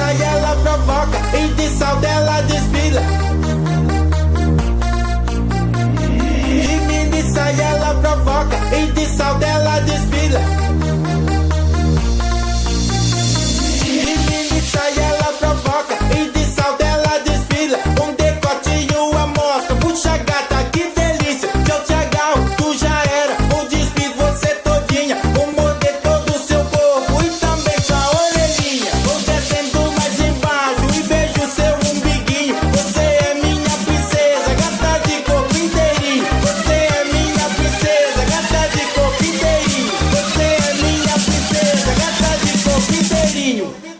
saia ela provoca e de salto ela desfila. De mini saia ela provoca e de salto ela desfila. De mini saia ela provoca e de salto ela desfila. Um decotinho a mostra, puxa gata, que delícia. Se eu te agarro, tu já era. Vou despir você todinha, vou morder todo o seu corpo e também sua orelhinha. Vou descendo mais embaixo e vejo seu umbiguinho. Você é minha princesa, gata de corpo inteirinho. Você é minha princesa, gata de corpo inteirinho. Você é minha princesa, gata de corpo inteirinho.